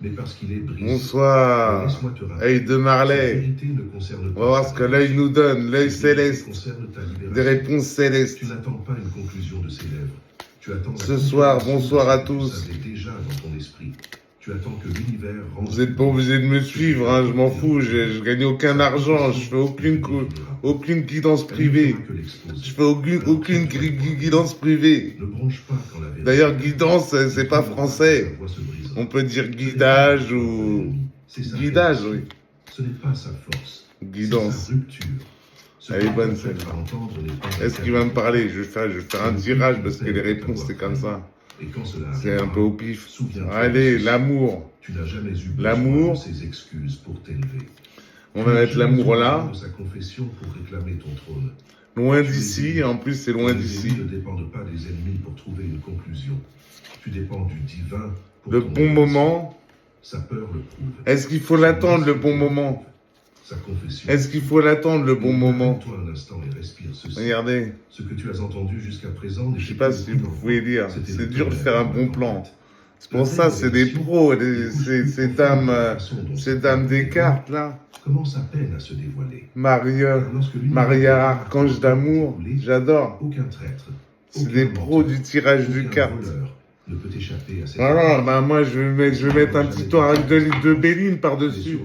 mais parce qu'il est brisé. Bonsoir. Laisse-moi te rappeler, Œil de Marley. cette vérité ne concerne On pas va voir ce que l'œil nous donne, l'œil cette vérité céleste, concerne ta libération. des réponses célestes. Tu n'attends pas une conclusion de ses lèvres. Tu attends Ce soir, bonsoir à tu tous. savais déjà dans ton esprit. Tu attends que l'univers rende. Vous n'êtes pas obligé de me suivre, hein, je m'en fous, je gagne aucun argent, je fais aucune guidance privée. Je fais aucune guidance privée. Ne bronche pas quand la vérité. D'ailleurs, guidance, c'est pas français. On peut dire guidage ou... Guidage, oui. Ce n'est pas sa force. Guidance. C'est sa rupture. Ce Elle est que bonne, tu as celle-là. à entendre n'est pas Est-ce qu'il va me parler? Je vais faire un tirage parce que les réponses, c'est comme ça. Et quand cela C'est un arrivera, peu au pif. souviens-toi Allez, de ceci. l'amour. Tu n'as jamais eu besoin L'amour. de ses excuses pour t'élever. On va mettre l'amour là. De sa confession pour réclamer ton trône. Loin d'ici, en plus c'est loin Les d'ici. ennemis ne dépendent pas des ennemis pour trouver une conclusion. Tu dépends du divin pour Le ton bon élection. moment, Sa peur le prouve. est-ce qu'il faut l'attendre le bon moment? Sa confession. Est-ce qu'il faut l'attendre le bon moment? Arrête-toi un instant et respire ceci. Regardez, Ce que tu as entendu jusqu'à présent. je sais pas si vous pouvez lire, c'est dur de faire un bon plan. C'est pour ça, c'est des pros, ces dames des cartes là. Commence à peine à se dévoiler. Maria Archange d'amour, j'adore. Aucun traître. C'est des pros du tirage du carte. Ne peut échapper à cette Voilà, bah moi je vais mettre un petit oracle de Béline par-dessus.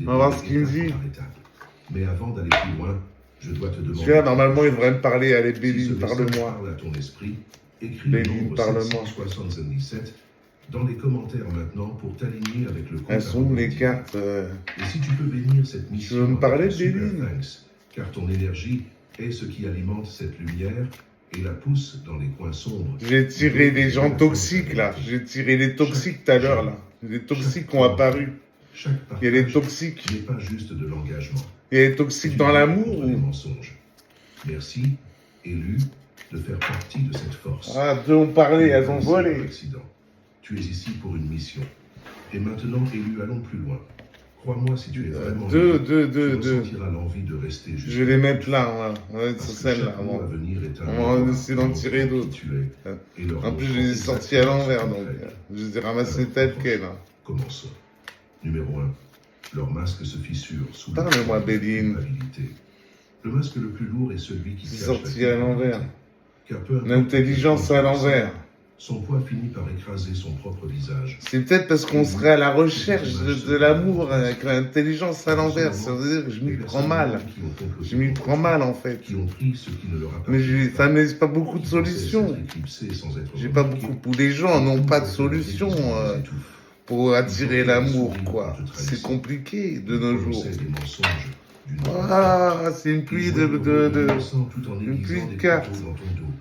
On va voir ce qu'il me dit. Mais avant d'aller plus loin, je dois te demander. Celui-là, normalement, il devrait me parler. Allez, Si Béline, ce message parle-moi. parle à ton esprit, écris Béline, le nombre parle-moi. 777 dans les commentaires maintenant pour t'aligner avec le compte. Elles sont où les cartes Et si tu peux bénir cette mission, Tu veux me parler de super Béline? thanks, car ton énergie est ce qui alimente cette lumière et la pousse dans les coins sombres. J'ai tiré des gens toxiques, là. J'ai tiré les toxiques tout à l'heure, là. Les toxiques ont apparu. Il y a les toxiques. n'est pas juste de l'engagement. Il y a les toxiques dans l'amour Les ou... mensonges. Merci, élu, de faire partie de cette force. Ah, deux ont parlé, elles ont volé. Accident. Tu es ici pour une mission. Et maintenant, élu, allons plus loin. Crois-moi, si tu es vraiment Deux. tu ressentiras l'envie de rester juste. Je vais les mettre là, on va mettre sur Parce que celle-là. chaque mot à venir est un On va miroir essayer d'en tirer qui d'autres. tu es. Et leur En plus, je offre les ai sortis à l'envers, exactement donc ce que je les ai ramassés tels quels. Hein. Commençons. Numéro 1. Leur masque se fissure sous Parle-moi, la Béline. culpabilité. Le masque le plus lourd est celui qui C'est cache sorti la à l'envers. Car peu importe L'intelligence à l'envers. Son poids finit par écraser son propre visage. C'est peut-être parce qu'on serait à la recherche de l'amour avec l'intelligence à l'envers. Ça veut dire que je m'y prends mal. Je m'y prends mal en fait. Qui ont pris ce qui ne leur appartient Mais ça pas, ne laisse pas beaucoup de qui pensaient solutions. s'être éclipsés sans être J'ai pas remarqués. beaucoup. Les gens n'ont pas de solution pour attirer l'amour, quoi. C'est compliqué de nos jours. Des mensonges d'une Ah, c'est une pluie tout en une aiguisant pluie de des cartes. couteaux dans ton dos.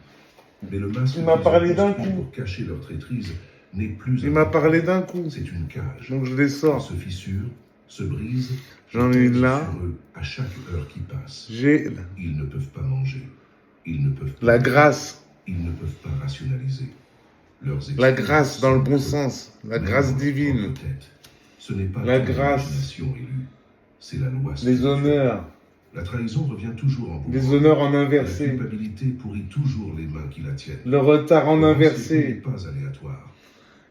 Mais le masque Il m'a qu'ils parlé ont d'un construit coup. pour cacher leur traîtrise n'est plus Il un m'a menton. parlé d'un coup. C'est une cage. Donc je les Elle sors. se fissure, se brise. J'en ai une là. Sur eux à chaque heure qui passe. J'ai Ils ne peuvent pas manger. Ils ne peuvent pas. la grâce. Ils ne peuvent pas rationaliser. Leurs La excuses grâce dans le sont bon eux. sens. La Même grâce dans leur divine. propre tête. Ce n'est pas La ton grâce. imagination élue. C'est la loi. Les spirituelle. honneurs. La trahison revient toujours en boucle. Les honneurs en La inversé. culpabilité pourrit toujours les mains qui la tiennent. Le retard en Le n'est inversé. pas aléatoire.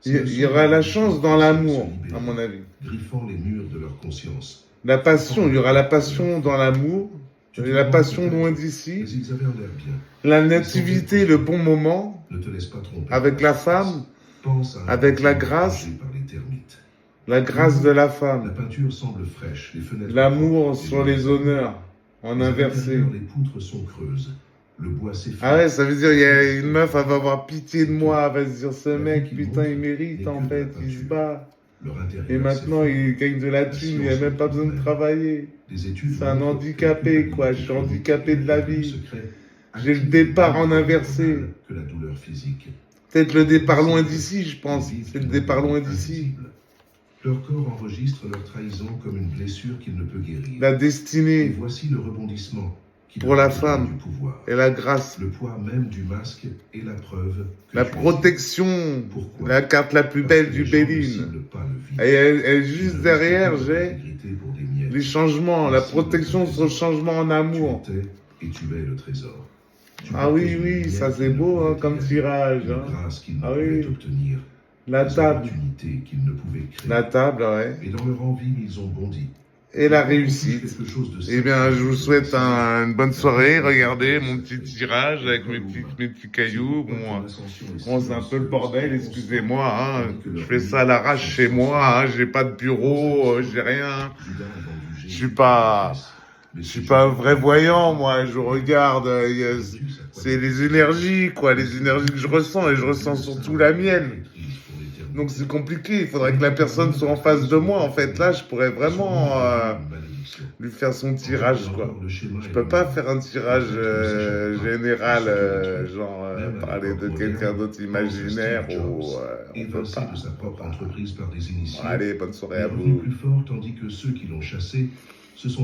Il y aura la chance dans l'amour, à mon avis. Griffant les murs de leur conscience. La passion, il y aura la passion dans l'amour. Tu Et la te passion demandes loin peut-être, d'ici. Mais ils avaient un air bien. La nativité, le bon moment. Ne te laisse pas tromper. Avec la femme. Pense à un avec la bâtiment grâce. mangé par les termites. La grâce de la La femme. peinture semble fraîche. Les fenêtres L'amour propres, sur les honneurs. En Mais à inversé. l'intérieur, les poutres sont creuses. Le bois s'effrite. Ah ouais, ça veut dire il y a une meuf, elle va avoir pitié de moi, elle va se dire ce mec, putain, il mérite en fait, il se bat. Leur intérieur Et maintenant, s'effrite. il gagne de la thune, il a même pas besoin de travailler. Des études C'est un montrent handicapé, que quoi, je suis handicapé de la vie. secret J'ai le départ en inversé. que la douleur physique. Peut-être le départ loin d'ici, je pense. C'est le départ loin d'ici. Leur corps enregistre leur trahison comme une blessure qu'il ne peut guérir. La Et destinée voici le rebondissement qui pour la leur donne femme du pouvoir. et la grâce. Le poids même du masque est la preuve que La tu es protection, Pourquoi la carte la plus Parce belle que du les gens ne Béline. ciblent pas le vide. Et elle, Ils juste ne derrière, risquent pas j'ai l'intégrité pour des miettes. les changements, la protection sur le changement en amour. Tu étais et tu es le trésor. Tu Ah oui, partages une oui, lumière ça qui c'est ne beau pouvait hein, comme éclairer, tirage. une Hein. grâce qu'ils ne Ah pouvaient oui. obtenir. La les table. opportunités qu'ils ne pouvaient créer. La table, ouais. Et dans leur envie, ils ont bondi. Et la Quand on touche réussite. quelque chose de Eh bien, je vous souhaite simple, une bonne soirée. Regardez mon petit ça fait tirage avec école mes petits cailloux. C'est une Bon, ascension bon, c'est un peu le bordel, silencieuse, excusez-moi. Hein. tandis que Je leur fais ça à l'arrache nuit chez sont moi. sans Hein. J'ai pas de bureau, j'ai rien. Judas a vendu Je Jésus suis pour pas, une pièce. Mais je c'est suis pas un Judas vrai qui voyant, a moi. Je regarde. C'est les énergies, quoi, les énergies que je ressens et je ressens surtout la mienne. Donc c'est compliqué. Il faudrait que la personne soit en face de moi. En fait, là, je pourrais vraiment lui faire son tirage, quoi. Je peux pas faire un tirage général, parler de quelqu'un d'autre imaginaire ou on peut évincé pas. de sa propre entreprise par des initiés. Allez, bonne soirée à est revenu vous. plus fort, tandis que ceux qui l'ont chassé se sont